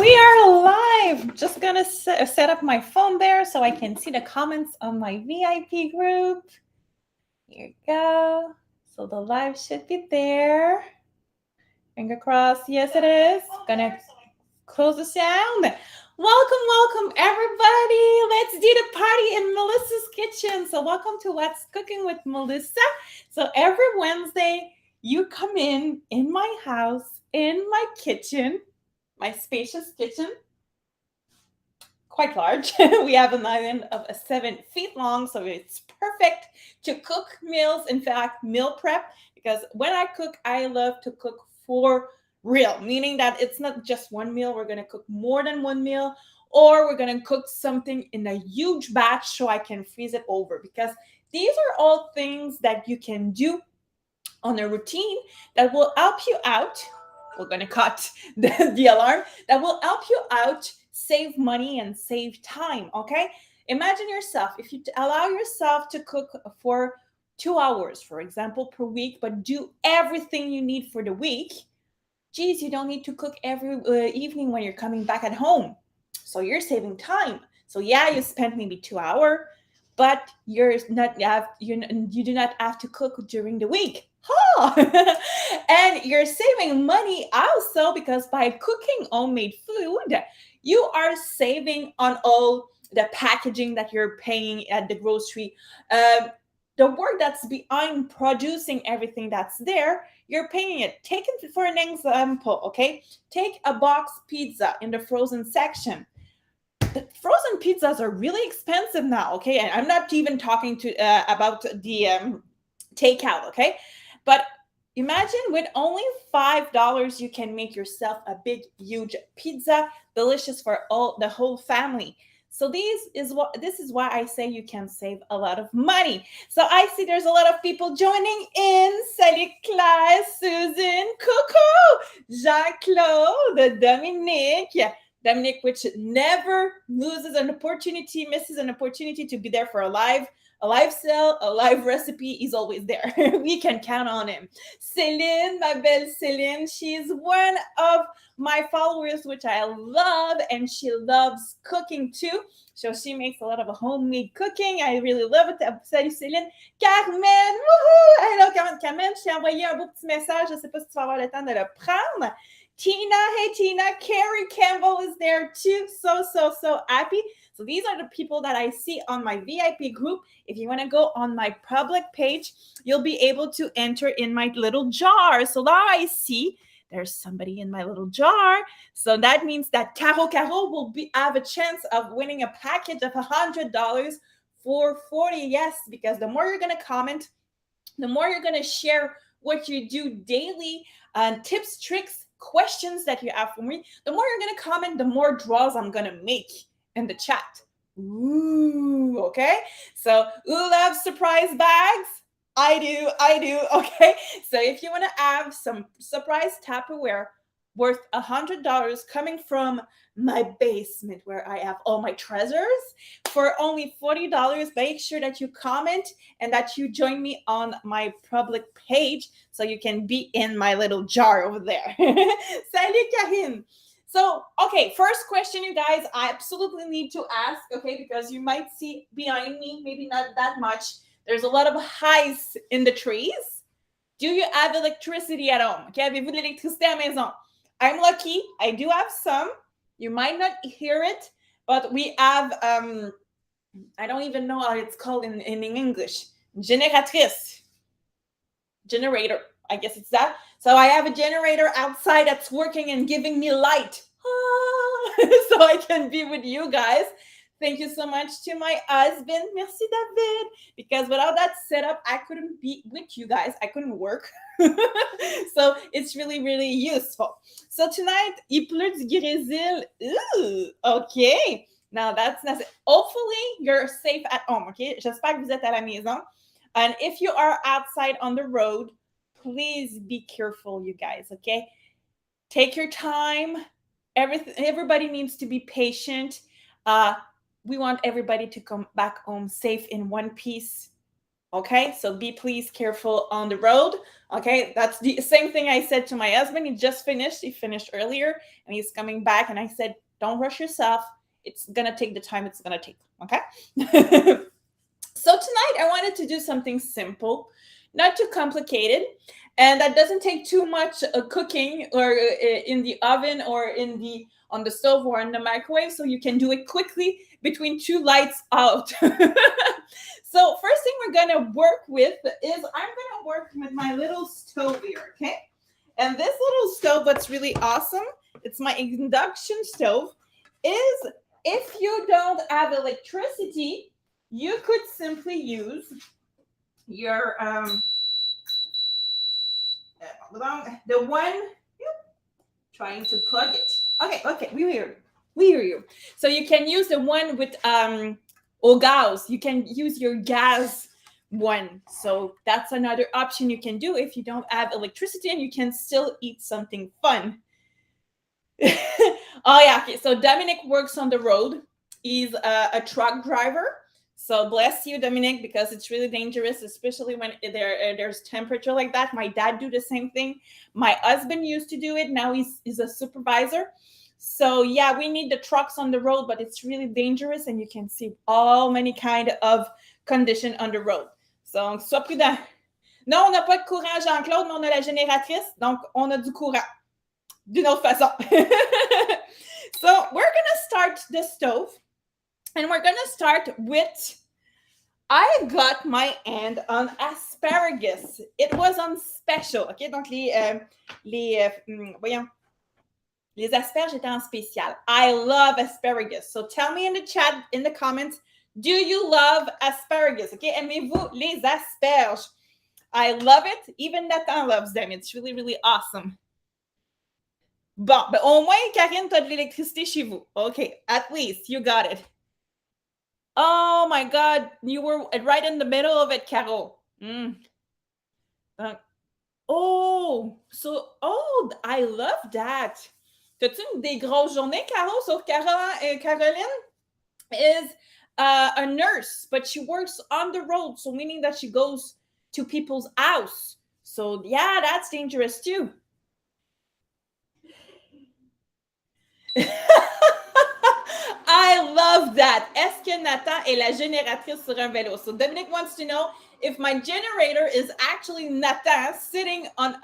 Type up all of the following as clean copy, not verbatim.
we are live. Just gonna set up my phone there so I can see the comments on my VIP group. Here you go. So the live should be there. Finger crossed. Yes, it is. Gonna close the sound. Welcome, everybody. Let's do the party in Melissa's kitchen. So welcome to What's Cooking with Melissa. So every Wednesday, you come in my house, in my kitchen, my spacious kitchen, quite large. We have an island of 7 feet long, so it's perfect to cook meals. In fact, meal prep, because when I cook, I love to cook for real, meaning that it's not just one meal. We're going to cook more than one meal, or we're going to cook something in a huge batch so I can freeze it over, because these are all things that you can do on a routine that will help you out. We're going to cut the alarm. That will help you out, save money and save time, okay? Imagine yourself, if you allow yourself to cook for 2 hours, for example, per week, but do everything you need for the week, geez, you don't need to cook every evening when you're coming back at home. So you're saving time. So yeah, you spent maybe 2 hours, but you do not have to cook during the week. Huh. And you're saving money also, because by cooking homemade food, you are saving on all the packaging that you're paying at the grocery. The work that's behind producing everything that's there, you're paying it. Take it for an example, okay? Take a box pizza in the frozen section. The frozen pizzas are really expensive now, okay? And I'm not even talking to about the takeout, okay? But imagine with only $5, you can make yourself a big, huge pizza, delicious for the whole family. So this is why I say you can save a lot of money. So I see there's a lot of people joining in. Salut Claire, Susan, Coucou, Jean-Claude, Dominique, which never misses an opportunity to be there for a live sale, a live recipe. He's always there. We can count on him. Céline, ma belle Céline, she's one of my followers, which I love, and she loves cooking too. So she makes a lot of homemade cooking. I really love it. Salut Céline. Carmen, woohoo! Hello Carmen, je t'ai envoyé un beau petit message. Je ne sais pas si tu vas avoir le temps de le prendre. Tina, hey Tina, Carrie Campbell is there too. So happy. So these are the people that I see on my VIP group. If you want to go on my public page, you'll be able to enter in my little jar. So now I see there's somebody in my little jar. So that means that Caro will have a chance of winning a package of $100 for 40. Yes, because the more you're going to comment, the more you're going to share what you do daily, tips, tricks, questions that you have for me, the more you're going to comment, the more draws I'm going to make in the chat. Ooh, okay? So, who loves surprise bags? I do, okay? So if you want to have some surprise Tupperware worth $100 coming from my basement where I have all my treasures for only $40, make sure that you comment and that you join me on my public page so you can be in my little jar over there. Salut Karine. So, okay, first question, you guys, I absolutely need to ask, okay, because you might see behind me, maybe not that much, there's a lot of highs in the trees. Do you have electricity at home? Okay, avez-vous de l'électricité à la maison? I'm lucky. I do have some. You might not hear it, but we have, I don't even know how it's called in English. Generatrice. Generator. I guess it's that. So I have a generator outside that's working and giving me light. So I can be with you guys. Thank you so much to my husband. Merci, David. Because without that setup, I couldn't be with you guys. I couldn't work. So it's really, really useful. So tonight, il pleut du grésil. Ooh, okay. Now that's nice. Hopefully, you're safe at home, okay? J'espère que vous êtes à la maison. And if you are outside on the road, please be careful, you guys, okay? Take your time. Everybody needs to be patient. We want everybody to come back home safe in one piece. Okay, so be please careful on the road. Okay, that's the same thing I said to my husband. He just finished. He finished earlier and he's coming back. And I said, don't rush yourself. It's going to take the time it's going to take. Okay. So tonight I wanted to do something simple, not too complicated, and that doesn't take too much cooking or in the oven or in the on the stove or in the microwave, so you can do it quickly between two lights out. So first thing we're gonna work with is I'm gonna work with my little stove here, okay? And this little stove, what's really awesome, it's my induction stove, is if you don't have electricity, you could simply use your the one trying to plug it. Okay, we hear you. So you can use the one with au gaz. You can use your gas one. So that's another option you can do if you don't have electricity and you can still eat something fun. Oh yeah, okay. So Dominic works on the road. He's a truck driver. So bless you, Dominic, because it's really dangerous, especially when there's temperature like that. My dad do the same thing. My husband used to do it. Now he's a supervisor. So yeah, we need the trucks on the road, but it's really dangerous, and you can see all many kind of condition on the road. So sois prudent. Non, on n'a pas de courant, Jean-Claude, mais on a la génératrice, donc on a du courant. D'une autre façon. So we're gonna start the stove. And we're going to start with, I got my hand on asparagus. It was on special. OK? Donc, voyons. Les asperges étaient en spécial. I love asparagus. So tell me in the chat, in the comments, do you love asparagus? OK? Aimez-vous les asperges? I love it. Even Nathan loves them. It's really, really awesome. Bon, ben au moins, Karine, tu as de l'électricité chez vous. OK, at least you got it. Oh my God, you were right in the middle of it, Caro. I love that. T'as-tu des grosses journées, Caro? So Caroline is a nurse, but she works on the road, so meaning that she goes to people's house. So yeah, that's dangerous too. I love that. Est-ce que Nathan est la génératrice sur un vélo? So Dominic wants to know if my generator is actually Nathan sitting on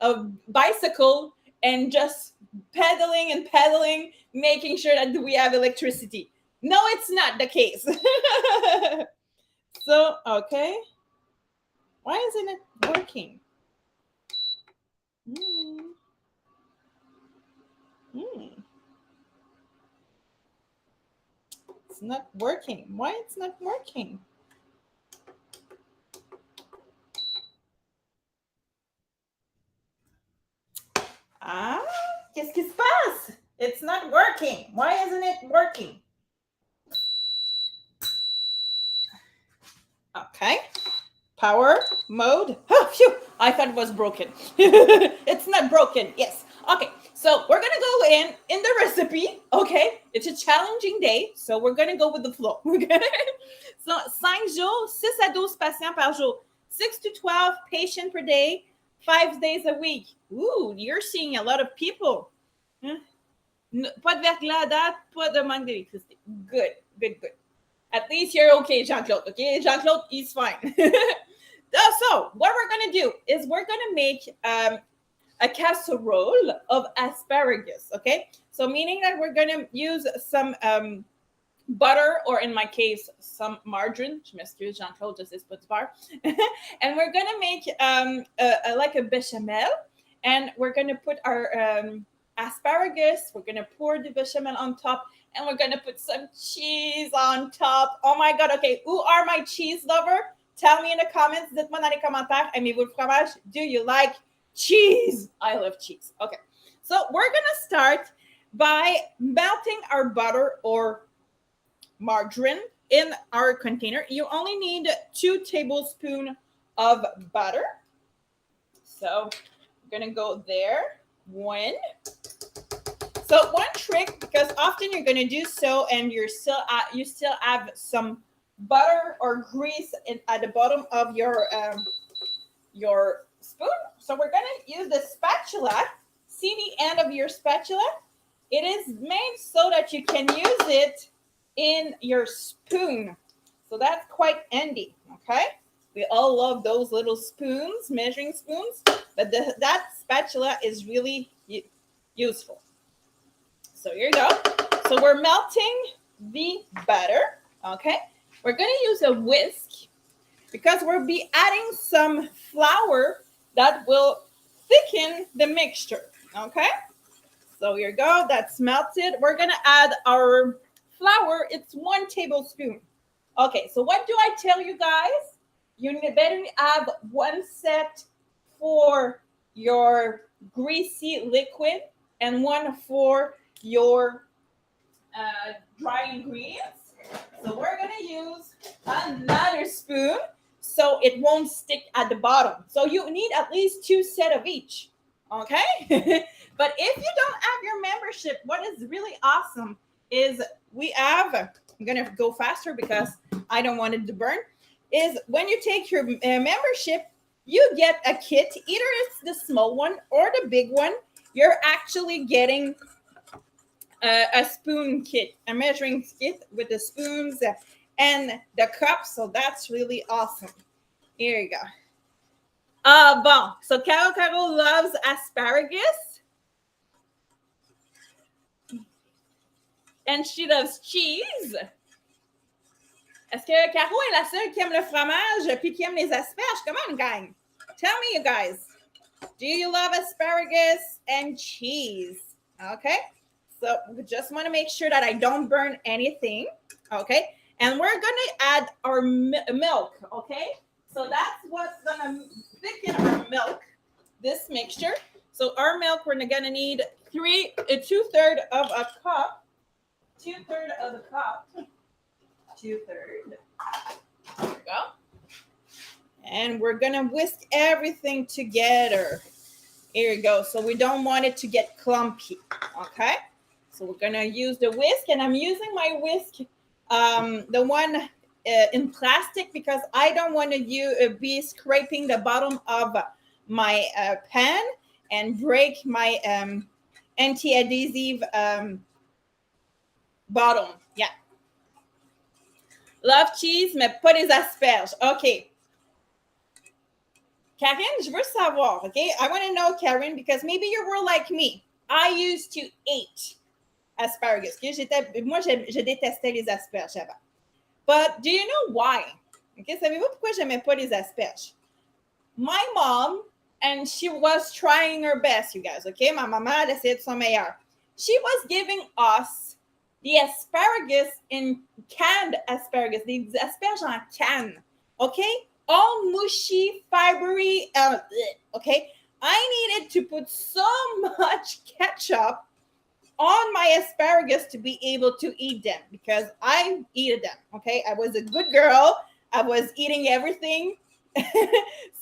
a bicycle and just pedaling and pedaling, making sure that we have electricity. No, it's not the case. So, okay. Why isn't it working? It's not working. Why it's not working? Qu'est-ce qui se passe? It's not working. Why isn't it working? Okay. Power mode. Oh, phew. I thought it was broken. It's not broken. Yes. Okay. So we're going to go in the recipe. Okay. It's a challenging day. So we're going to go with the flow. So 5 jours, 6 à 12 patients par jour. 6 to 12 patients per day, 5 days a week. Ooh, you're seeing a lot of people. Pas de verglas à date, pas de manque d'électricité. Good. At least you're okay, Jean-Claude. Okay, Jean-Claude, he's fine. So what we're going to do is we're going to make a casserole of asparagus. Okay, so meaning that we're going to use some butter, or in my case, some margarine. Je m'excuse, Jean-Claude, just pas du beurre. And we're going to make like a bechamel, and we're going to put our asparagus. We're going to pour the bechamel on top, and we're going to put some cheese on top. Oh my God. Okay, who are my cheese lover? Tell me in the comments. Dites-moi dans les commentaires. Aimez-vous le fromage? Do you like cheese? I love cheese. Okay, so we're going to start by melting our butter or margarine in our container. You only need 2 tablespoons of butter. So we're going to go there. 1. So one trick, because often you're going to do so and you still have some butter or grease at the bottom of your spoon. So we're gonna use the spatula. See the end of your spatula? It is made so that you can use it in your spoon. So that's quite handy, okay? We all love those little spoons, measuring spoons, but that spatula is really useful. So here you go. So we're melting the butter, okay? We're gonna use a whisk because we'll be adding some flour that will thicken the mixture, okay? So here you go, that's melted. We're gonna add our flour, it's 1 tablespoon. Okay, so what do I tell you guys? You better have 1 set for your greasy liquid and 1 for your dry ingredients. So we're gonna use another spoon so it won't stick at the bottom. So you need at least 2 sets of each, okay? But if you don't have your membership, what is really awesome is we have, I'm gonna go faster because I don't want it to burn, is when you take your membership, you get a kit, either it's the small one or the big one. You're actually getting a spoon kit, a measuring kit with the spoons and the cups. So that's really awesome. Here you go. Bon, so Caro loves asparagus. And she loves cheese. Est-ce que Caro est la seule qui aime le fromage puis qui aime les asperges? Come on, gang. Tell me, you guys. Do you love asparagus and cheese? Okay. So we just want to make sure that I don't burn anything. Okay. And we're going to add our milk. Okay. So that's what's going to thicken our milk, this mixture. So our milk, we're going to need 2/3 of a cup. 2/3 of the cup. 2/3. There we go. And we're going to whisk everything together. Here you go. So we don't want it to get clumpy. Okay. So we're going to use the whisk, and I'm using my whisk, the one in plastic, because I don't want to be scraping the bottom of my pan and break my anti-adhesive bottom. Yeah. Love cheese, mais pas les asperges. OK. Karine, je veux savoir, OK? I want to know, Karine, because maybe you were like me. I used to eat asparagus. Moi, je détestais les asperges avant. But do you know why? Okay, savez-vous pourquoi j'aimais pas les asperges? My mom, and she was trying her best, you guys, okay? Ma maman, elle essayait de son meilleur. She was giving us the asparagus in canned asparagus, the asperges en canne, okay? All mushy, fibery, okay? I needed to put so much ketchup on my asparagus to be able to eat them, because I eat them, okay? I was a good girl. I was eating everything.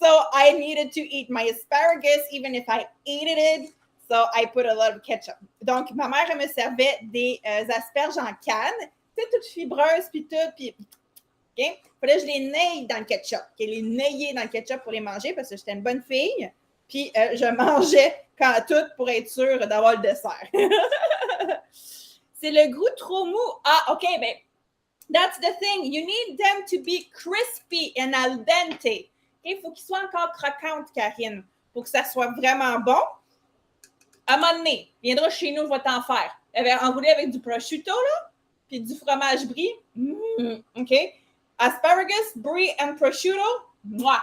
So I needed to eat my asparagus even if I hated it. So I put a lot of ketchup. Donc, ma mère, elle me servait des asperges en canne, toutes fibreuses, puis tout, puis OK? Fallait que je les naille dans le ketchup. Okay? Les nailler dans le ketchup pour les manger parce que j'étais une bonne fille. Puis je mangeais quand tout pour être sûre d'avoir le dessert. C'est le goût trop mou. Ah, OK, ben, that's the thing. You need them to be crispy and al dente. Il faut qu'ils soient encore croquantes, Karine, pour que ça soit vraiment bon. À un moment donné, viendra chez nous, je vais t'en faire. Enroulé avec du prosciutto, là, puis du fromage brie. OK? Asparagus, brie, and prosciutto. Mwah!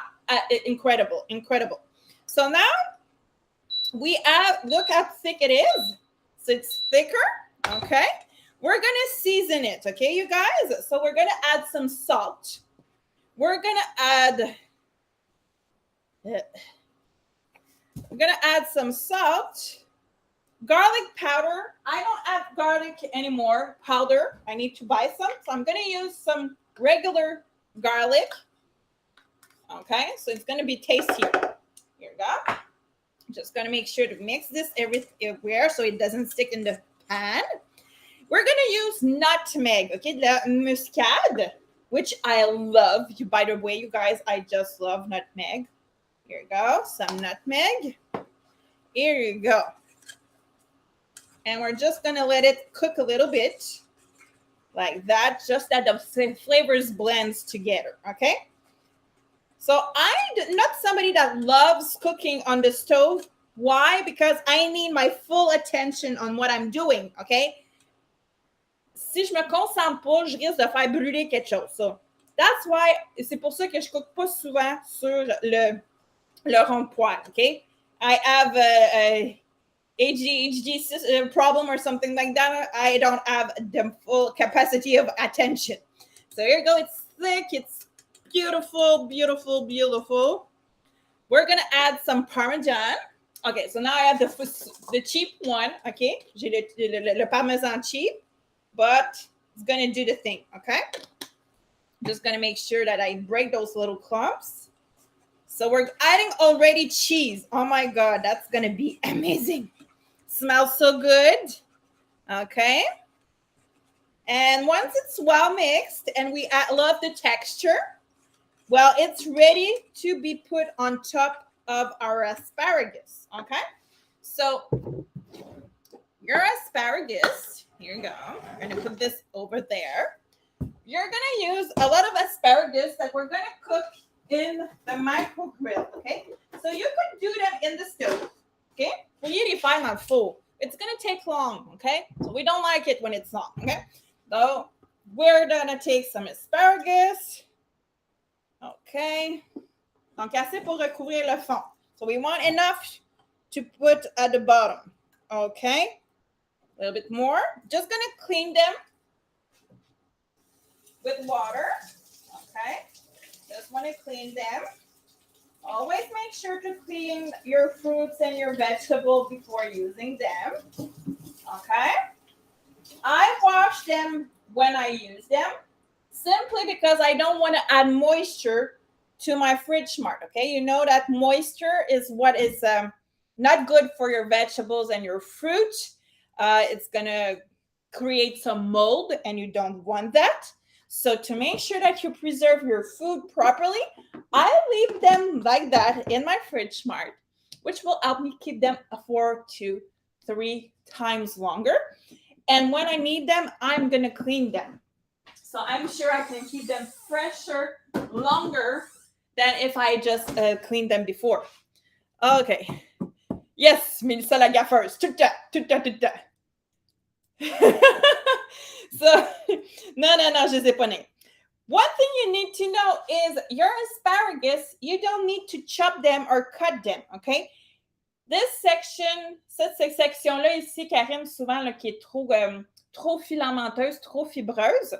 Incredible, incredible. So now we have, look how thick it is. So it's thicker, okay? We're going to season it, okay, you guys? So we're going to add some salt. We're going to add some salt. Garlic powder. I don't have garlic anymore, powder. I need to buy some. So I'm going to use some regular garlic. Okay, so it's going to be tastier. Here we go. Just going to make sure to mix this everywhere so it doesn't stick in the pan. We're going to use nutmeg, okay, de la muscade. which I love. By the way, you guys, I just love nutmeg. Here you go, some nutmeg. Here you go. And we're just gonna let it cook a little bit like that, just that the flavors blends together, okay? So I'm not somebody that loves cooking on the stove. Why? Because I need my full attention on what I'm doing, okay? Si je me concentre pas, je risque de faire brûler quelque chose. So that's why, c'est pour ça que je cook pas souvent sur le rond-poêle, okay? I have a ADHD problem or something like that. I don't have the full capacity of attention. So here you go. It's thick. It's beautiful, beautiful, beautiful. We're going to add some Parmesan. Okay, so now I have the cheap one. Okay, j'ai le Parmesan cheap, but it's going to do the thing. Okay, just going to make sure that I break those little clumps. So we're adding already cheese. Oh my God, that's going to be amazing. Smells so good. Okay. And once it's well mixed and we love the texture, well, it's ready to be put on top of our asparagus. Okay. So your asparagus, here you go. We're going to put this over there. You're going to use a lot of asparagus that we're going to cook in the micro grill. Okay. So you could do them in the stove. Okay. Well, you define that full. It's going to take long. Okay. So we don't like it when it's long. Okay. So we're going to take some asparagus. Okay. Donc, assez pour recouvrir le fond. So we want enough to put at the bottom. Okay. A little bit more. Just going to clean them with water. Okay. Just want to clean them. Always make sure to clean your fruits and your vegetables before using them. Okay. I wash them when I use them simply because I don't want to add moisture to my fridge mart. Okay. You know that moisture is what is not good for your vegetables and your fruit. It's going to create some mold and you don't want that. So to make sure that you preserve your food properly, I leave them like that in my fridge mart, which will help me keep them 4 to 3 times longer. And when I need them, I'm going to clean them. So I'm sure I can keep them fresher longer than if I just cleaned them before. Okay. Yes, Melissa la gaffeuse. Tout that. So, no, je les ai pas nés. One thing you need to know is your asparagus, you don't need to chop them or cut them, okay? This section, cette section-là ici, Karine, souvent, là, qui est trop filamenteuse, trop fibreuse,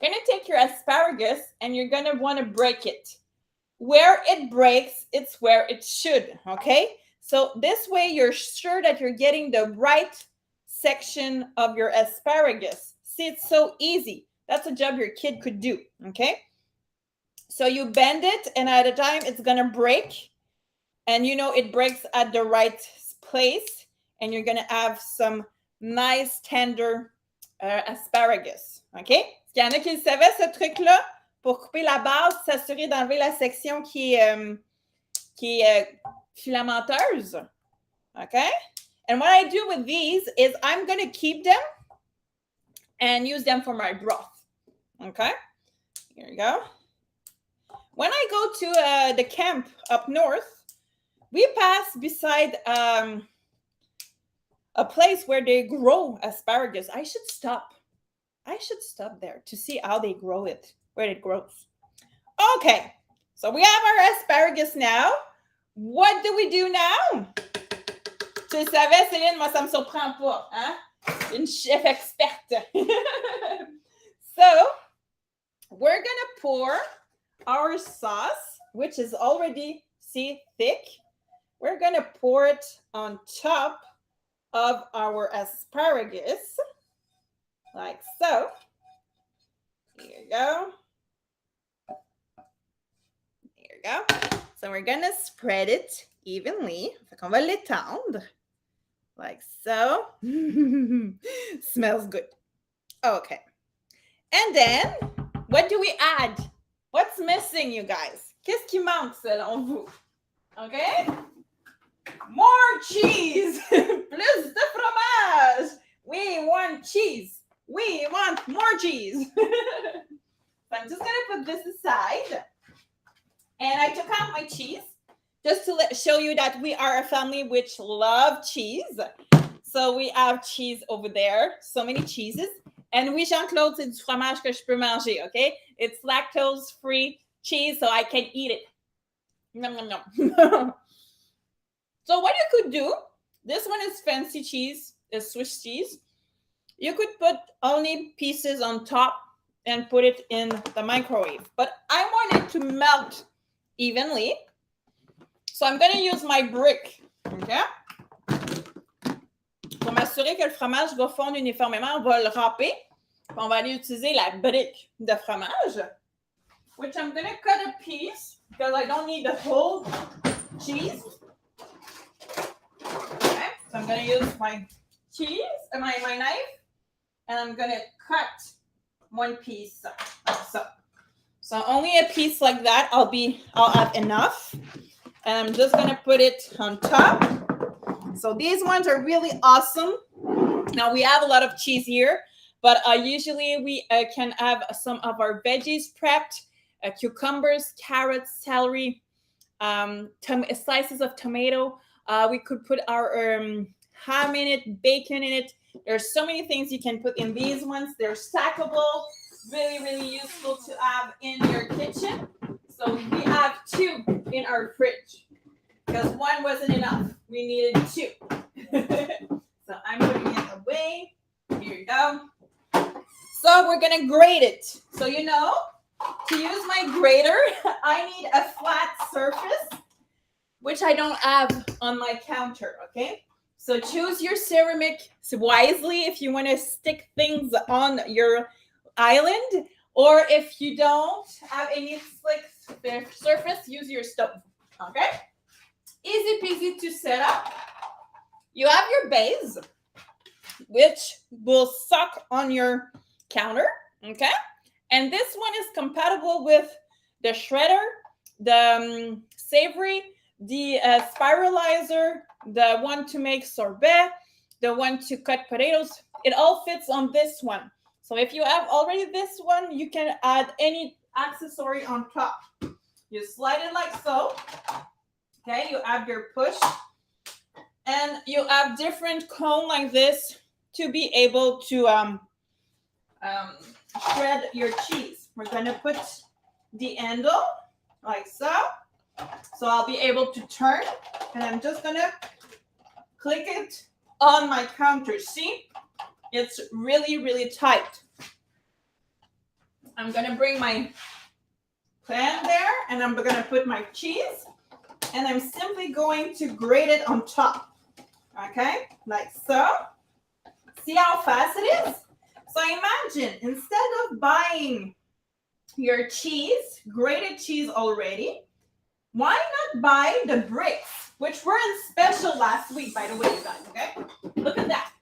you're going to take your asparagus and you're going to want to break it. Where it breaks, it's where it should, okay? So this way, you're sure that you're getting the right section of your asparagus. See, it's so easy. That's a job your kid could do, okay? So you bend it, and at a time, it's going to break. And you know it breaks at the right place. And you're going to have some nice, tender asparagus, okay? Est-ce qu'il y en a qui le savaient, ce truc-là? Pour couper la base, s'assurer d'enlever la section qui est filamenteuse, okay? And what I do with these is I'm going to keep them and use them for my broth. Okay, here you go. When I go to the camp up north, we pass beside a place where they grow asparagus. I should stop there to see how they grow it, where it grows. Okay, so we have our asparagus now. What do we do now? Tu le savais, Céline, moi ça me surprend pas, hein? Une chef experte. So, we're going to pour our sauce, which is already, see, thick. We're going to pour it on top of our asparagus, like so. Here you go. There you go. So, we're going to spread it evenly. Fait qu'on va l'étendre. Like so. Smells good. Okay. And then What do we add? What's missing, you guys? Qu'est-ce qui manque selon vous? Okay? More cheese! Plus de fromage! We want cheese! We want more cheese! I'm just gonna put this aside. And I took out my cheese just to show you that we are a family which love cheese. So we have cheese over there, so many cheeses. And oui, Jean-Claude, c'est du fromage que je peux manger, okay? It's lactose-free cheese, so I can eat it. Nom, nom, nom. So what you could do, this one is fancy cheese, is Swiss cheese. You could put only pieces on top and put it in the microwave. But I want it to melt evenly. So I'm going to use my brick, okay? Pour m'assurer que le fromage va fondre uniformément, on va le râper. On va aller utiliser la brique de fromage, which I'm going to cut a piece because I don't need the whole cheese. Okay, so I'm going to use my cheese, my knife, and I'm going to cut one piece like so. So only a piece like that, I'll have enough. And I'm just going to put it on top. So these ones are really awesome. Now we have a lot of cheese here, but usually we can have some of our veggies prepped, cucumbers, carrots, celery, slices of tomato. We could put our ham in it, bacon in it. There's so many things you can put in these ones. They're stackable, really, really useful to have in your kitchen. So we have 2 in our fridge because 1 wasn't enough. We needed 2. So I'm putting it away. Here you go. So we're going to grate it. So to use my grater, I need a flat surface, which I don't have on my counter, okay? So choose your ceramic wisely if you want to stick things on your island, or if you don't have any slick surface, use your stove, okay? Easy peasy to set up. You have your base, which will suck on your counter, okay? And this one is compatible with the shredder, the savory, the spiralizer, the one to make sorbet, the one to cut potatoes. It all fits on this one. So if you have already this one, you can add any accessory on top. You slide it like so. Okay, you have your push. And you have different cone like this to be able to shred your cheese. We're going to put the handle like so. So I'll be able to turn, and I'm just going to click it on my counter. See? It's really, really tight. I'm going to bring my pan there, and I'm going to put my cheese, and I'm simply going to grate it on top. Okay? Like so. See how fast it is? So imagine, instead of buying your cheese, grated cheese already, why not buy the bricks, which were in special last week, by the way, you guys, okay? Look at that.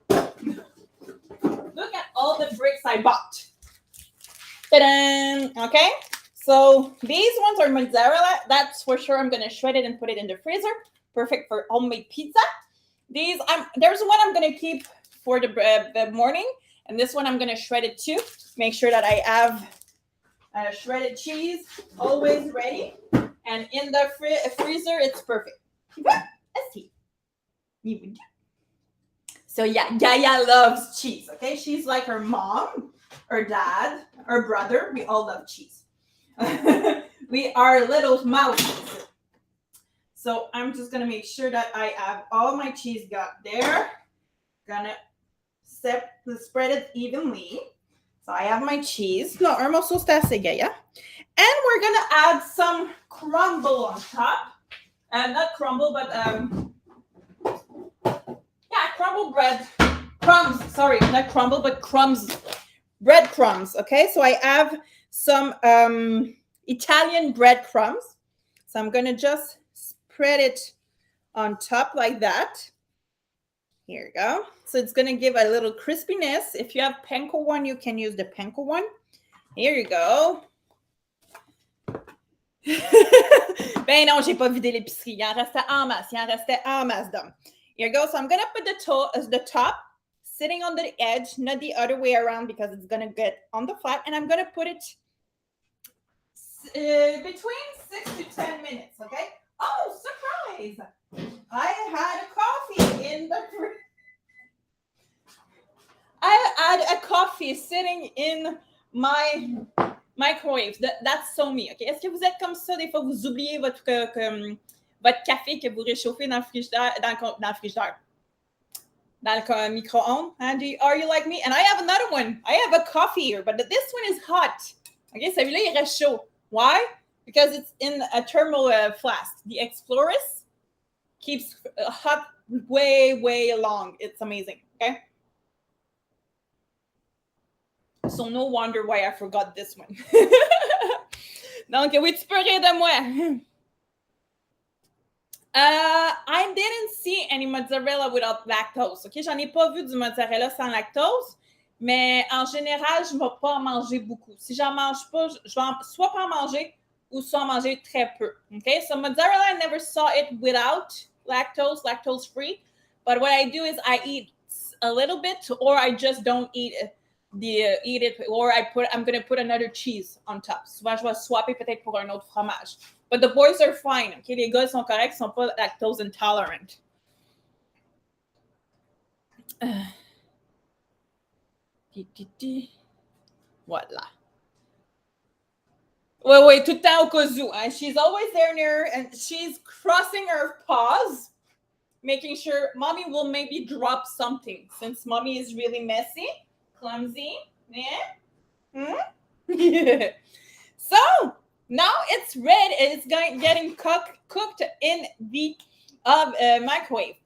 Look at all the bricks I bought. Ta-da! Okay? So these ones are mozzarella. That's for sure. I'm going to shred it and put it in the freezer. Perfect for homemade pizza. There's one I'm going to keep for the morning. And this one I'm going to shred it too. Make sure that I have shredded cheese always ready. And in the freezer, it's perfect. Let's see. So yeah, Gaia loves cheese, okay? She's like her mom, her dad, her brother. We all love cheese. We are little mouses. So I'm just going to make sure that I have all my cheese got there. Gonna spread it evenly. So I have my cheese. No, un morceau c'est assez, Gaia. And we're going to add some crumble on top. Not crumble, but crumble bread. Crumbs. Sorry, not crumble, but crumbs. Breadcrumbs. Okay, so I have some Italian breadcrumbs. So I'm going to just spread it on top like that. Here you go. So it's going to give a little crispiness. If you have panko one, you can use the panko one. Here you go. Ben non, j'ai pas vidé l'épicerie. Il en restait en masse. Il en restait en masse d'hommes. Here you go. So I'm gonna put the top sitting on the edge, not the other way around because it's gonna get on the flat. And I'm gonna put it between 6 to 10 minutes. Okay. Oh, surprise! I had a coffee in the fridge. I had a coffee sitting in my microwave. That's so me. Okay? Est-ce que vous êtes comme ça? Des fois, vous oubliez votre café que vous réchauffez dans le frigidaire, dans le frigidaire, dans le micro-ondes. Hein? Are you like me? And I have another one. I have a coffee here, but this one is hot. Okay? Celui-là, il reste chaud. Why? Because it's in a thermal flask. The Explorers keeps hot way, way long. It's amazing. Okay? So no wonder why I forgot this one. Donc, oui, tu peux rire de moi. I didn't see any mozzarella without lactose. OK? J'en ai pas vu du mozzarella sans lactose, mais en général, je ne vais pas en manger beaucoup. Si j'en mange pas, je vais soit pas en manger ou soit en manger très peu. OK? So mozzarella, I never saw it without lactose free. But what I do is I eat a little bit, or I just don't eat it. Or I'm gonna put another cheese on top. Souvent, je vais swapper peut-être pour un autre fromage. But the boys are fine. Okay, les gars sont corrects, sont pas lactose intolerant. Voilà. Wait, tout le temps au cas où. She's always there near, and she's crossing her paws, making sure mommy will maybe drop something, since mommy is really messy, clumsy. Yeah. Yeah. So now it's red. It's getting cooked in the microwave.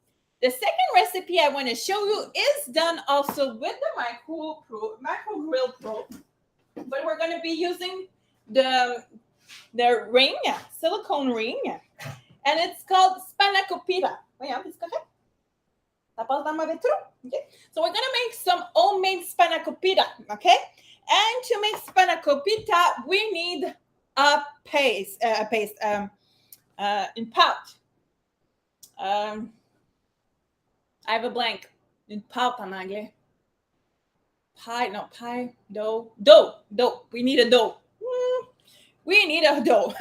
The second recipe I want to show you is done also with the Micro Grill Pro, but we're going to be using the ring, silicone ring, and it's called spanakopita. Voyons, c'est correct? Ça passe dans le mauvais trou. Okay. So we're going to make some homemade spanakopita, okay? And to make spanakopita, we need a paste, in pâte. I have a blank. Une pâte en anglais. Dough. We need a dough. We need a dough.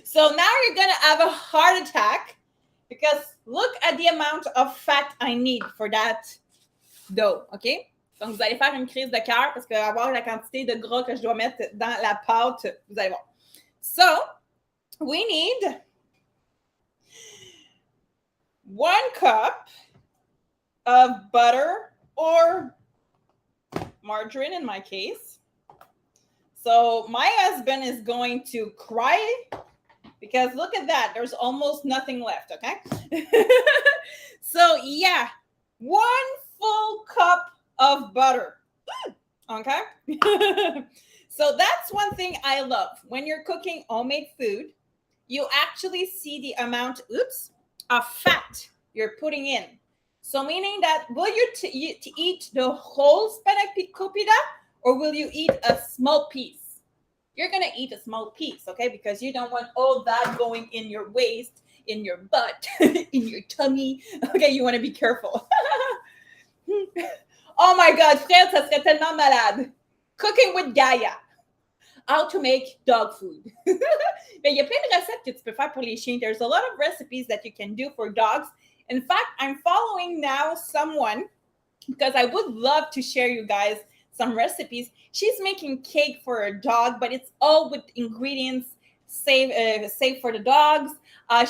So now you're going to have a heart attack because look at the amount of fat I need for that dough, okay? Donc, vous allez faire une crise de cœur parce que avoir la quantité de gras que je dois mettre dans la pâte, vous allez voir. So, we need 1 cup of butter or margarine in my case. So, my husband is going to cry because look at that. There's almost nothing left, okay? So, yeah, 1 full cup of butter. Okay? So that's one thing I love. When you're cooking homemade food, you actually see the amount, of fat you're putting in. So meaning that, will you eat the whole spanakopita or will you eat a small piece? You're going to eat a small piece, okay? Because you don't want all that going in your waist, in your butt, in your tummy. Okay, you want to be careful. Oh my God, Fred, ça serait tellement malade. Cooking with Gaia. How to make dog food. Mais il y a plein de recettes que tu peux faire pour les chiens. There's a lot of recipes that you can do for dogs. In fact, I'm following now someone because I would love to share you guys some recipes. She's making cake for her dog, but it's all with ingredients safe for the dogs.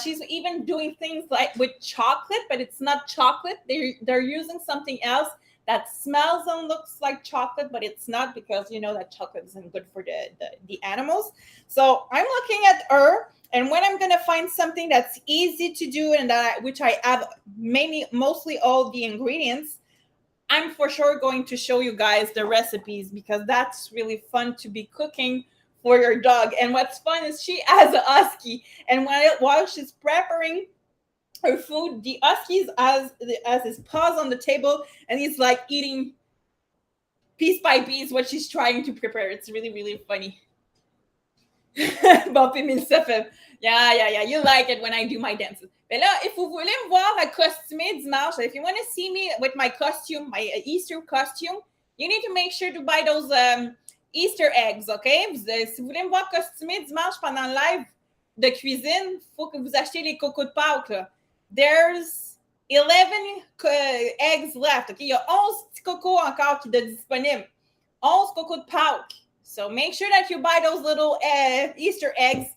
She's even doing things like with chocolate, but it's not chocolate. They're using something else that smells and looks like chocolate, but it's not, because you know that chocolate isn't good for the animals. So I'm looking at her, and when I'm gonna find something that's easy to do and which I have mostly all the ingredients, I'm for sure going to show you guys the recipes, because that's really fun to be cooking for your dog. And what's fun is she has a husky, and while she's preparing her food, the husky has his paws on the table, and he's like eating piece by piece what she's trying to prepare. It's really, really funny. Bumpy means yeah, you like it when I do my dances. Mais là, if vous voulez me voir costumé dimanche, if you want to see me with my costume, my Easter costume, you need to make sure to buy those Easter eggs, okay? Si vous voulez me voir costumé dimanche pendant le live de cuisine, il faut que vous achetiez les cocos de Pâques, là. There's 11 eggs left, okay? Il y a 11 petits cocos encore qui sont disponibles. 11 cocos de Pâques. So make sure that you buy those little Easter eggs,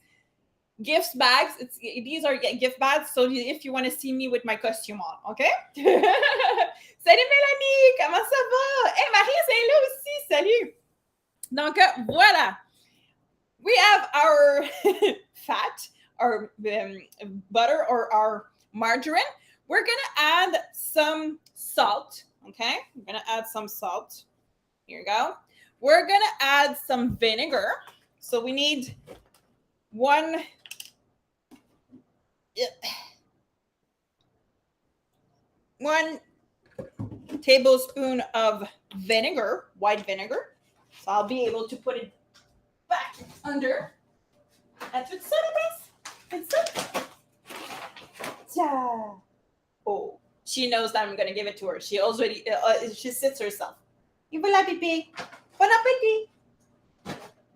gift bags. These are gift bags. So if you want to see me with my costume on, okay? Salut Mélanie, comment ça va? Hey, Marie, c'est là aussi. Salut. Donc voilà. We have our fat, our butter, or our margarine. We're gonna add some salt. Okay, we're gonna add some salt. Here you go. We're gonna add some vinegar. So we need one tablespoon of vinegar, white vinegar. So I'll be able to put it back under. And to oh, she knows that I'm gonna give it to her. She already she sits herself. You will have pipi. Bon appétit.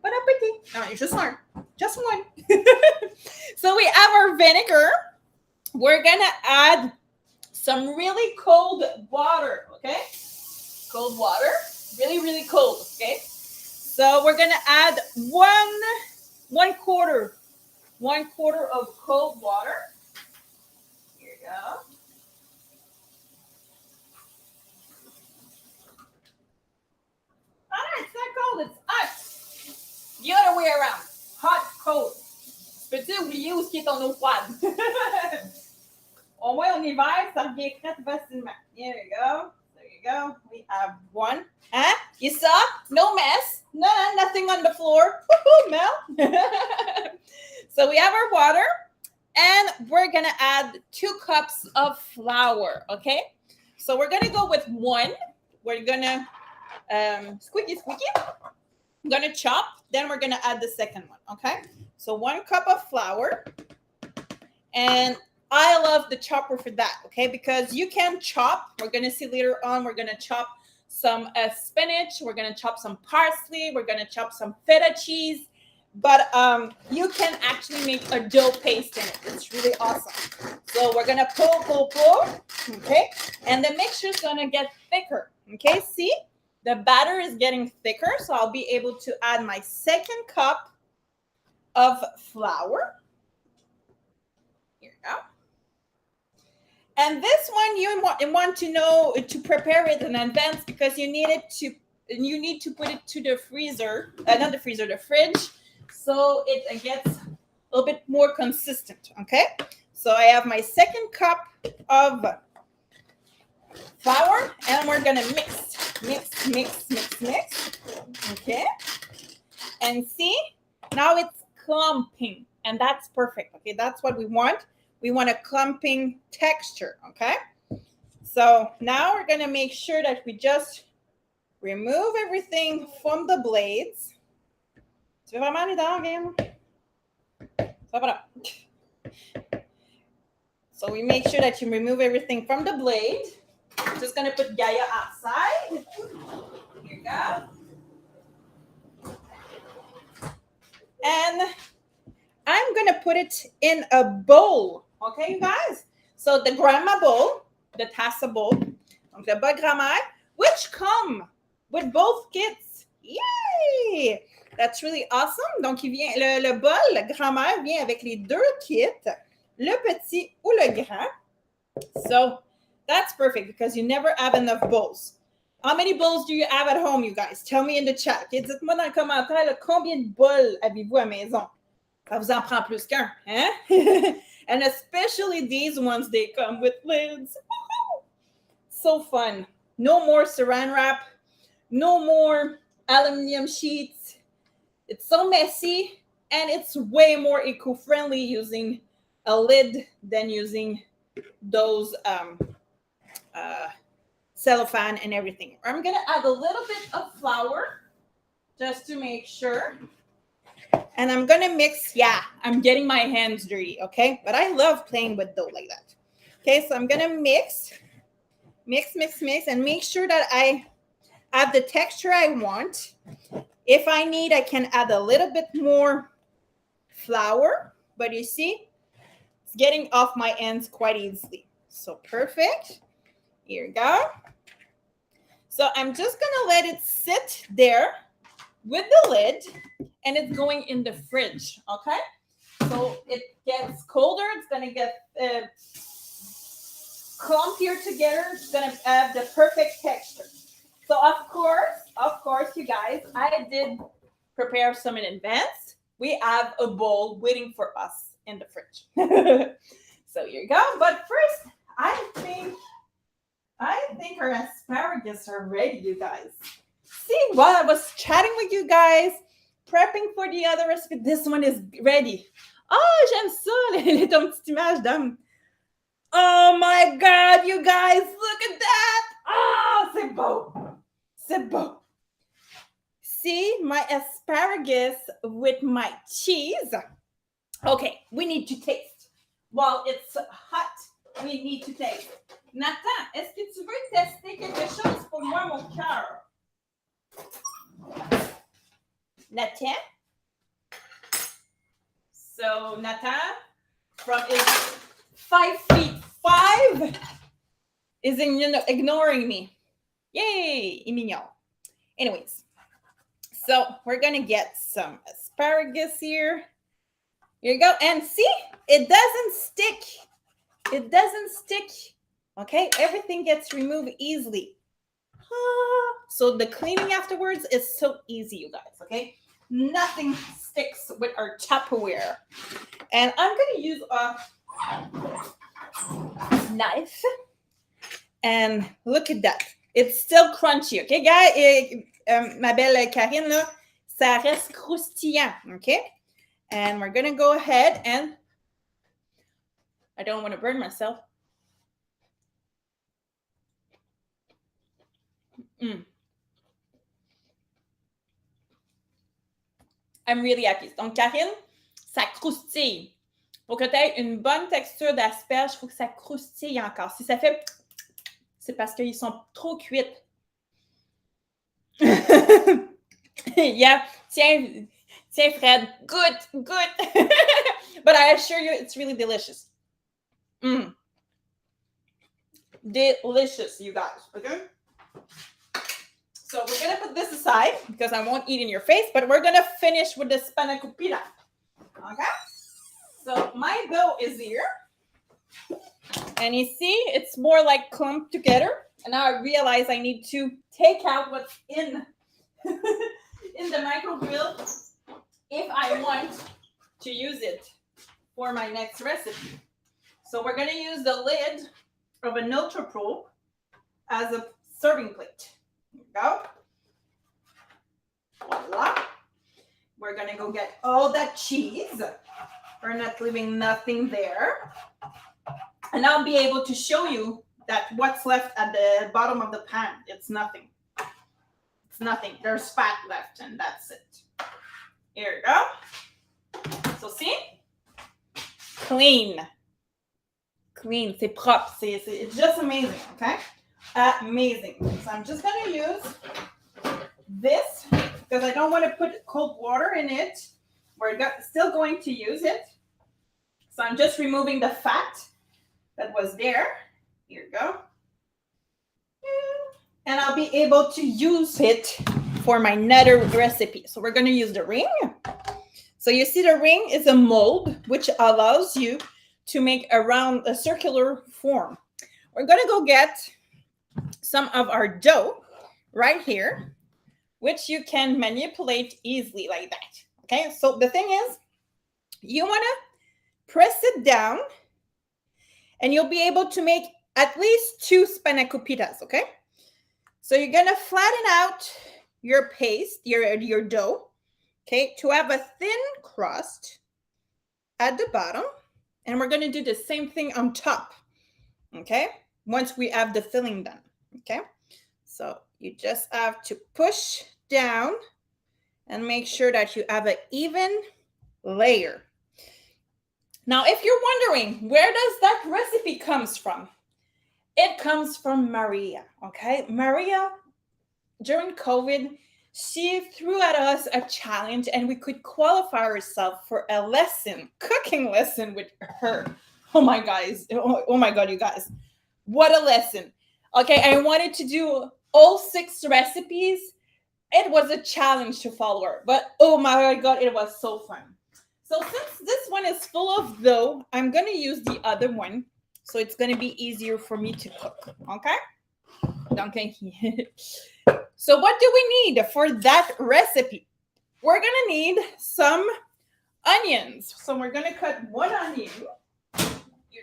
Bon appétit. No, just one. Just one. So we have our vinegar. We're gonna add some really cold water. Okay, cold water. Really, really cold. Okay. So we're gonna add one quarter of cold water. Here you go. It's not cold, it's hot. The other way around. Hot, cold. Peux-tu oublier où est ton eau froide? Au moins, en hiver, ça revient très facilement. Here we go. There you go. We have one. Huh? You saw? No mess. No, nothing on the floor. Woohoo, Mel. So we have our water. And we're going to add 2 cups of flour. Okay? So we're going to go with 1. We're going to squeaky. I'm going to chop. Then we're going to add the second one. Okay? So 1 cup of flour. And I love the chopper for that. Okay? Because you can chop. We're going to see later on. We're going to chop some spinach. We're going to chop some parsley. We're going to chop some feta cheese. But you can actually make a dough paste in it. It's really awesome. So we're going to pull. Okay? And the mixture is going to get thicker. Okay? See? The batter is getting thicker. So I'll be able to add my 2nd cup of flour. Here we go. And this one you want to know to prepare it in advance because you need to put it to the freezer, not the freezer, the fridge, so it gets a little bit more consistent. Okay, so I have my 2nd cup of flour, and we're gonna mix. Okay, and see, now it's clumping, and that's perfect. Okay, that's what we want. We want a clumping texture, okay? So now we're going to make sure that we just remove everything from the blades. Tu veux vraiment aller dans, game? So we make sure that you remove everything from the blade. I'm just going to put Gaia outside. Here you go. And I'm going to put it in a bowl. Okay, you guys? So the grandma bowl, the Tassa bowl, donc le bas grand-mère, which come with both kits. Yay! That's really awesome. Donc, il vient, le bol, la grand-mère vient avec les 2 kits, le petit ou le grand. So that's perfect because you never have enough bowls. How many bowls do you have at home, you guys? Tell me in the chat. Okay, dites-moi dans les commentaires là, combien de bols avez-vous à maison? Ça vous en prend plus qu'un, hein? And especially these ones, they come with lids. So fun. No more saran wrap. No more aluminum sheets. It's so messy, and it's way more eco-friendly using a lid than using those cellophane and everything. I'm gonna add a little bit of flour just to make sure. And I'm gonna mix. Yeah, I'm getting my hands dirty, okay? But I love playing with dough like that. Okay, so I'm gonna mix, and make sure that I have the texture I want. If I need, I can add a little bit more flour, but you see, it's getting off my ends quite easily. So perfect. Here we go. So I'm just gonna let it sit there with the lid, and it's going in the fridge, okay? So it gets colder, it's gonna get clumpier together, it's gonna have the perfect texture. So of course, you guys, I did prepare some in advance. We have a bowl waiting for us in the fridge. So here you go. But first, I think our asparagus are ready, you guys. See, while I was chatting with you guys, prepping for the other recipe, this one is ready. Oh, j'aime ça, ton petite image d'homme. Oh my God, you guys, look at that. Oh, c'est beau. C'est beau. See, my asparagus with my cheese. Okay, we need to taste. While it's hot, we need to taste. Nathan, est-ce que tu veux tester quelque chose pour moi, mon cœur? Nathan? So, Nathan, from his 5'5", is ignoring me. Yay, mignon. Anyways, so we're gonna get some asparagus here. Here you go. And see, it doesn't stick. It doesn't stick. Okay, everything gets removed easily. So the cleaning afterwards is so easy, you guys, okay? Nothing sticks with our Tupperware. And I'm gonna use a knife. And look at that. It's still crunchy, okay, guys? Ma belle Karine, là, ça reste croustillant, okay? And we're gonna go ahead and I don't want to burn myself. I'm really happy. Donc, Karine, ça croustille. Pour que tu aies une bonne texture d'asperge, il faut que ça croustille encore. Si ça fait, c'est parce qu'ils sont trop cuites. Yeah, tiens, Fred. Good. But I assure you, it's really delicious. Delicious, you guys. Okay? So we're going to put this aside because I won't eat in your face, but we're going to finish with the spanakopita. Okay? So my dough is here. And you see, it's more like clumped together. And now I realize I need to take out what's in, in the micro grill if I want to use it for my next recipe. So we're going to use the lid of an Ultra Pro as a serving plate. Here we go. Voila. We're going to go get all that cheese. We're not leaving nothing there. And I'll be able to show you that what's left at the bottom of the pan. It's nothing. It's nothing. There's fat left and that's it. Here we go. So see? Clean. C'est propre. It's just amazing, okay? Amazing. So I'm just going to use this because I don't want to put cold water in it. We're still going to use it. So I'm just removing the fat that was there. Here we go. And I'll be able to use it for my another recipe. So we're going to use the ring. So you see the ring is a mold, which allows you to make a circular form. We're going to go get some of our dough right here, which you can manipulate easily like that. Okay, so the thing is, you want to press it down and you'll be able to make at least 2 spanakopita's, okay? So you're going to flatten out your paste, your dough, okay, to have a thin crust at the bottom. And we're going to do the same thing on top, okay, once we have the filling done, Okay, so you just have to push down and make sure that you have an even layer. Now, if you're wondering where does that recipe comes from, it comes from Maria. Okay, Maria during COVID, she threw at us a challenge, and we could qualify ourselves for a lesson, cooking lesson with her. Oh my guys, oh my god, you guys, what a lesson! Okay, I wanted to do all 6 recipes. It was a challenge to follow her, but oh my god, it was so fun. So since this one is full of dough, I'm gonna use the other one, so it's gonna be easier for me to cook. Okay. So what do we need for that recipe? We're gonna need some onions. So we're gonna cut 1 onion. Here we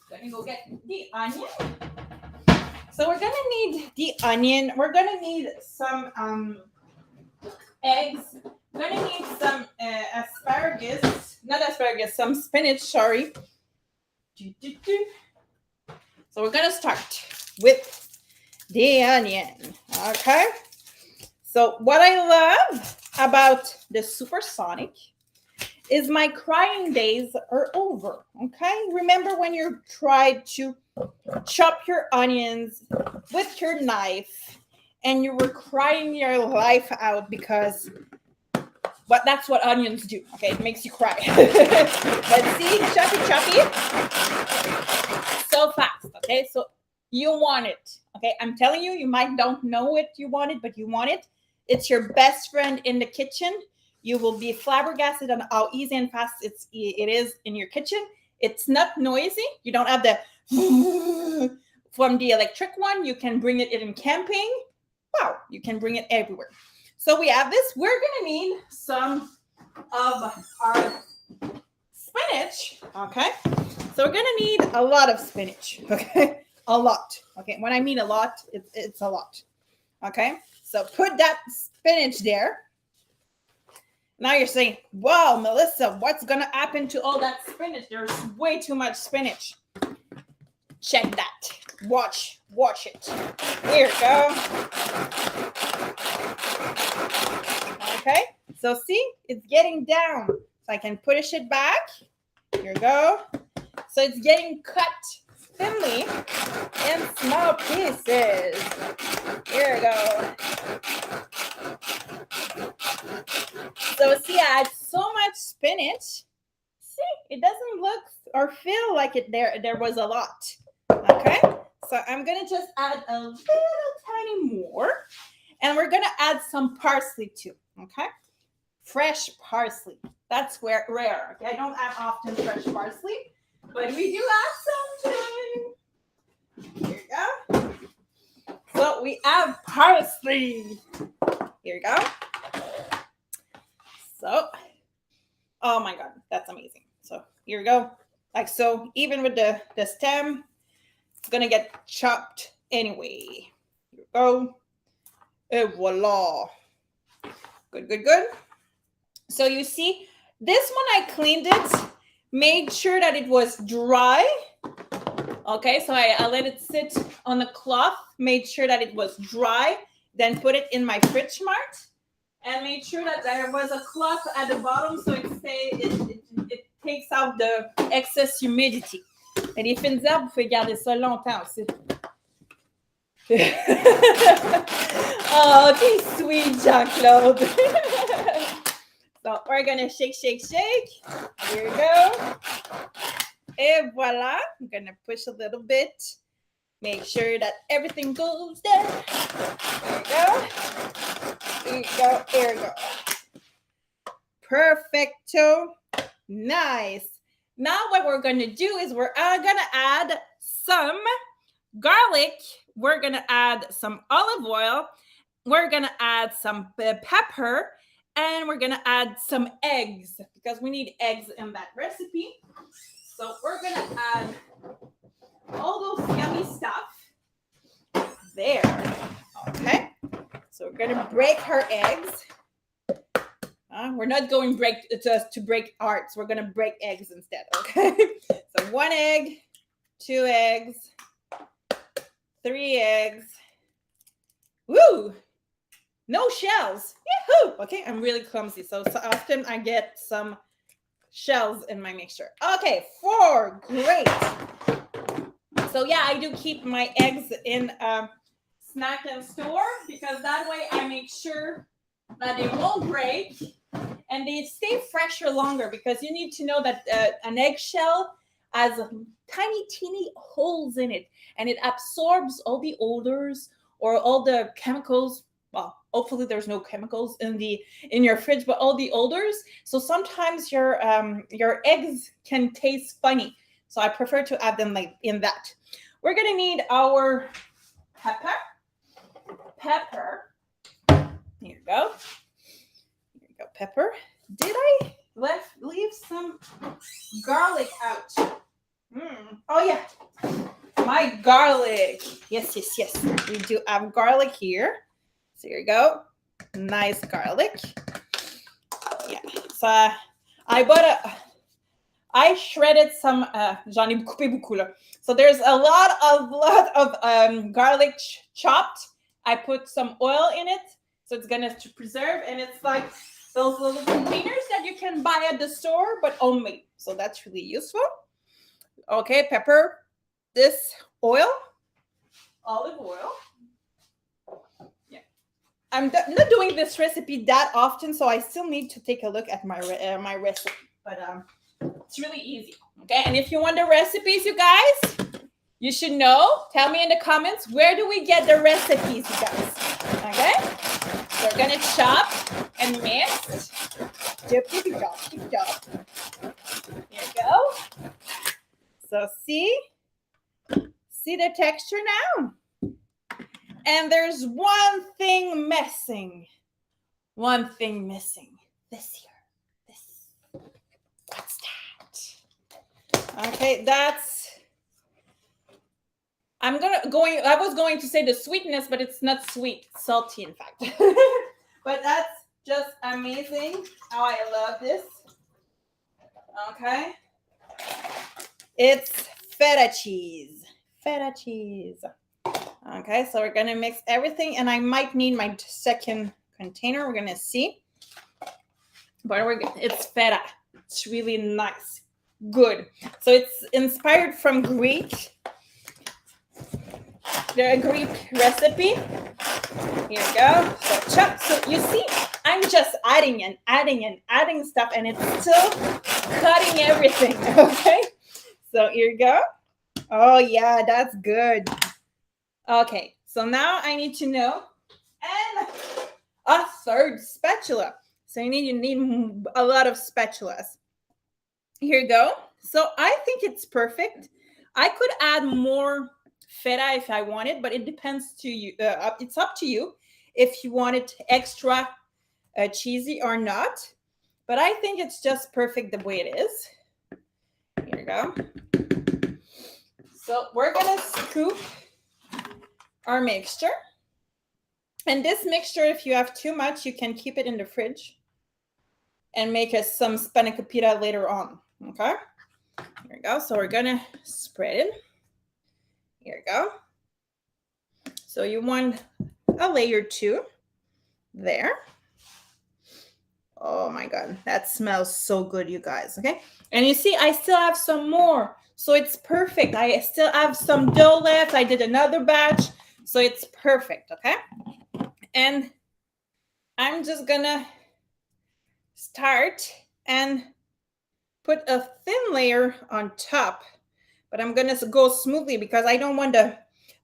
go. Gonna go get the onion. So we're gonna need the onion. We're gonna need some eggs. We're gonna need some asparagus. Not asparagus, some spinach, sorry. So we're gonna start with the onion. Okay. So what I love about the Supersonic is my crying days are over. Okay. Remember when you tried to chop your onions with your knife and you were crying your life out because that's what onions do. Okay, it makes you cry. Let's see, choppy, so fast. Okay, so you want it. Okay, I'm telling you, you might don't know it, you want it, but you want it. It's your best friend in the kitchen. You will be flabbergasted on how easy and fast it is in your kitchen. It's not noisy. You don't have the from the electric one. You can bring it in camping. Wow, you can bring it everywhere. So we have this. We're gonna need some of our spinach. Okay, so we're gonna need a lot of spinach. Okay, a lot. Okay, when I mean a lot, it's a lot. Okay, so put that spinach there. Now you're saying, wow, Melissa, what's gonna happen to all that spinach? There's way too much spinach. Check that. Watch it. Here we go. Okay, so see, it's getting down. So I can push it back. Here we go. So it's getting cut thinly in small pieces. Here we go. So see, I had so much spinach. See, it doesn't look or feel like there was a lot. Okay, so I'm gonna just add a little tiny more, and we're gonna add some parsley too. Okay, fresh parsley. That's rare. Okay, I don't have often fresh parsley, but we do have sometimes. Here we go. So we have parsley. Here we go. So, oh my god, that's amazing. So here we go. Like so, even with the stem, it's gonna get chopped anyway. Here we go. Et voila. Good. So you see, this one I cleaned it, made sure that it was dry. Okay, so I let it sit on the cloth, made sure that it was dry, then put it in my fridge mart, and made sure that there was a cloth at the bottom so it takes out the excess humidity. Et les fines herbes, vous pouvez garder ça longtemps aussi. Oh, t'es sweet, Jean-Claude. So we're gonna shake. Here we go. Et voila. I'm gonna push a little bit. Make sure that everything goes there. Here we go. Perfecto. Nice. Now what we're gonna do is we're gonna add some garlic. We're gonna add some olive oil. We're gonna add some pepper, and we're gonna add some eggs because we need eggs in that recipe. So we're gonna add all those yummy stuff there. Okay. So we're gonna break our eggs. We're not going to break hearts. We're gonna break eggs instead. Okay. So 1 egg, 2 eggs, 3 eggs. Woo! No shells. Yahoo! Okay, I'm really clumsy. So often I get some shells in my mixture. Okay, 4. Great. So yeah, I do keep my eggs in snack and store because that way I make sure that they won't break and they stay fresher longer, because you need to know that an eggshell has tiny teeny holes in it, and it absorbs all the odors or all the chemicals. Well, hopefully there's no chemicals in your fridge, but all the odors. So sometimes your eggs can taste funny, so I prefer to add them like in that. We're gonna need our pepper. Here you go. Pepper. Did I leave some garlic out? Oh yeah, my garlic. Yes. We do have garlic here. So here you go. Nice garlic. Yeah. So I shredded some. J'en ai coupé beaucoup là. So there's a lot of garlic chopped. I put some oil in it, so it's gonna preserve, and it's like those little containers that you can buy at the store, but homemade. So that's really useful. Okay, pepper. This oil, olive oil. Yeah, I'm not doing this recipe that often, so I still need to take a look at my recipe. But it's really easy. Okay, and if you want the recipes, you guys, you should know. Tell me in the comments, where do we get the recipes, you guys? Okay, so we're gonna chop and mix. Chop. Here you go. So see the texture now. And there's one thing missing. This here. This. What's that? Okay, that's. I was going to say the sweetness, but it's not sweet. It's salty, in fact. But that's just amazing. How I love this. Okay. It's feta cheese. Okay, so we're gonna mix everything, and I might need my second container. We're gonna see. But it's feta. It's really nice. Good. So it's inspired from Greek. The Greek recipe. Here we go. So chop. So you see, I'm just adding stuff, and it's still cutting everything. Okay. So here you go. Oh yeah, that's good. Okay, so now I need to know, and a third spatula. So you need a lot of spatulas. Here you go. So I think it's perfect. I could add more feta if I wanted, but it depends to you. It's up to you if you want it extra cheesy or not. But I think it's just perfect the way it is. Here you go. So we're gonna scoop our mixture. And this mixture, if you have too much, you can keep it in the fridge and make us some spanakopita later on. Okay, here we go. So we're gonna spread it. Here we go. So you want a layer 2 there. Oh my God, that smells so good, you guys. Okay, and you see, I still have some more. So it's perfect. I still have some dough left. I did another batch. So it's perfect, okay? And I'm just gonna start and put a thin layer on top. But I'm gonna go smoothly because I don't want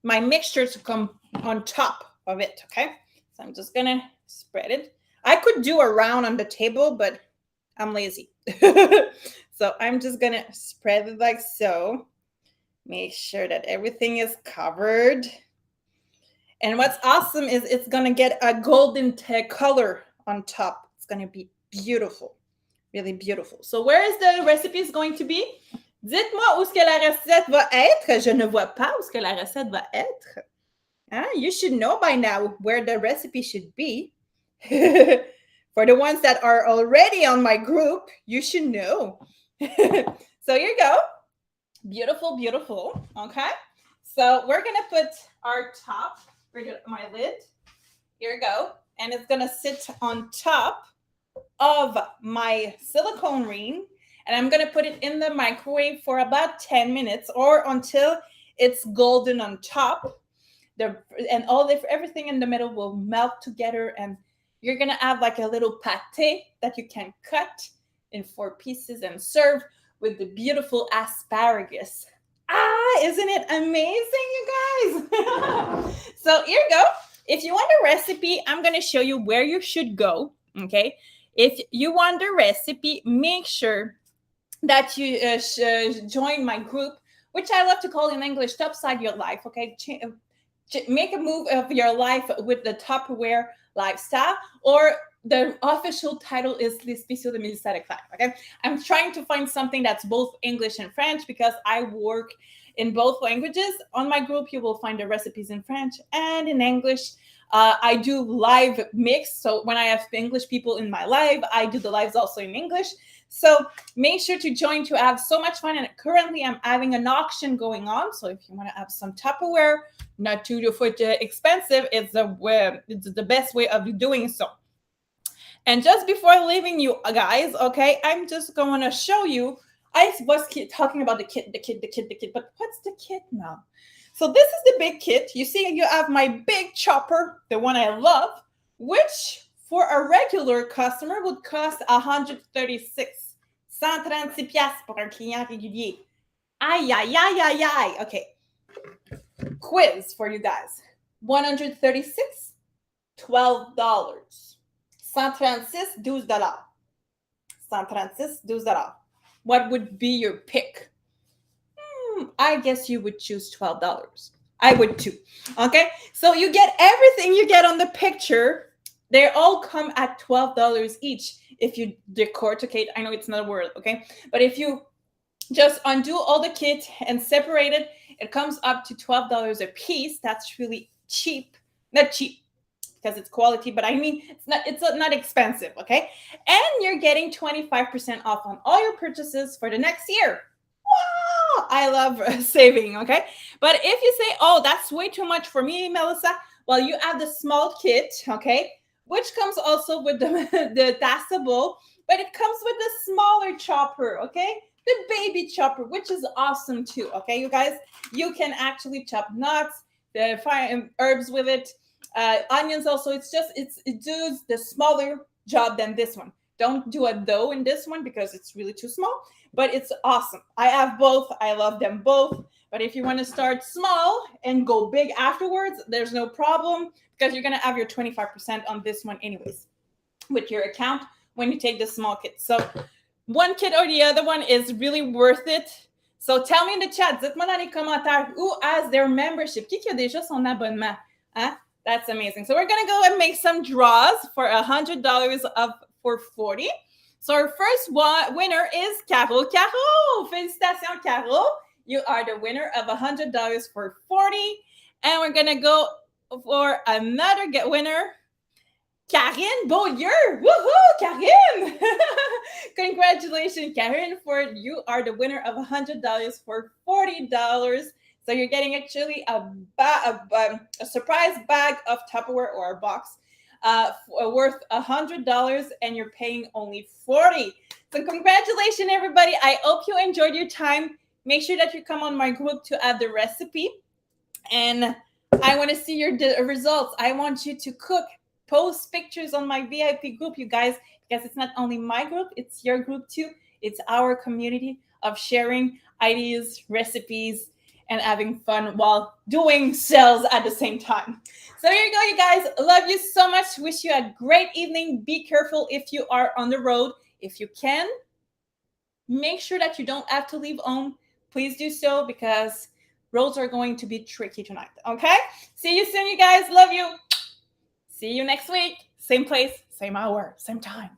my mixture to come on top of it, okay? So I'm just gonna spread it. I could do a round on the table, but I'm lazy. So I'm just gonna spread it like so. Make sure that everything is covered. And what's awesome is it's gonna get a golden color on top. It's gonna be beautiful, really beautiful. So where is the recipe going to be? Dites-moi où est-ce que la recette va être. Je ne vois pas où est-ce que la recette va être. You should know by now where the recipe should be. For the ones that are already on my group, you should know. So here you go. Beautiful, beautiful. Okay. So we're gonna put our top, my lid, here we go, and it's gonna sit on top of my silicone ring, and I'm gonna put it in the microwave for about 10 minutes or until it's golden on top. And everything in the middle will melt together, and you're gonna have like a little pate that you can cut in 4 pieces and serve with the beautiful asparagus. Isn't it amazing, you guys? So here you go. If you want a recipe, I'm going to show you where you should go. Okay. If you want the recipe, make sure that you join my group, which I love to call in English Topside Your Life. Okay. Make a move of your life with the Tupperware lifestyle, or the official title is Les Spéciaux de Mélissa Leclerc. Okay, I'm trying to find something that's both English and French because I work in both languages. On my group, you will find the recipes in French and in English. I do live mix, so when I have English people in my live, I do the lives also in English. So make sure to join to have so much fun. And currently, I'm having an auction going on. So if you want to have some Tupperware, not too expensive, it's the best way of doing so. And just before leaving you guys, okay, I'm just going to show you. I was talking about the kit, but what's the kit now? So this is the big kit. You see, you have my big chopper, the one I love, which for a regular customer would cost 136. 136 piastres pour un client régulier. Aïe, aïe, aïe, aïe, aïe. Okay. Quiz for you guys. 136, $12. 136, $12. 136, $12. What would be your pick? I guess you would choose $12. I would too. Okay, so you get everything you get on the picture. They all come at $12 each. If you decorticate, I know it's not a word, okay, but if you just undo all the kit and separate it, it comes up to $12 a piece. That's really cheap. Not cheap because it's quality, but I mean it's not expensive, okay? And you're getting 25% off on all your purchases for the next year. Wow, I love saving, okay? But if you say, oh, that's way too much for me, Melissa, well, you have the small kit, okay, which comes also with the tastable, but it comes with the smaller chopper, okay? The baby chopper, which is awesome too, okay, you guys? You can actually chop nuts, the herbs with it, onions also. It does the smaller job than this one. Don't do a dough in this one because it's really too small, but it's awesome. I have both. I love them both. But if you want to start small and go big afterwards, there's no problem because you're going to have your 25% on this one anyways with your account when you take the small kit. So one kit or the other one is really worth it. So tell me in the chat, dites-moi dans les commentaires, who has their membership? Qui a déjà son abonnement? Hein? That's amazing. So we're going to go and make some draws for $100 for 40. So our first winner is Carol. Carol, félicitations, Carol. You are the winner of $100 for 40. And we're going to go for another winner, Karine Beaulieu. Woohoo, Karine. Congratulations, Karine, for you are the winner of $100 for $40. So you're getting actually a surprise bag of Tupperware or a box worth $100, and you're paying only $40. So congratulations, everybody. I hope you enjoyed your time. Make sure that you come on my group to add the recipe. And I want to see your results. I want you to cook. Post pictures on my VIP group, you guys, because it's not only my group, it's your group too. It's our community of sharing ideas, recipes, and having fun while doing sales at the same time. So here you go, you guys. Love you so much. Wish you a great evening. Be careful if you are on the road. If you can, make sure that you don't have to leave home. Please do so because roads are going to be tricky tonight. Okay? See you soon, you guys. Love you. See you next week. Same place, same hour, same time.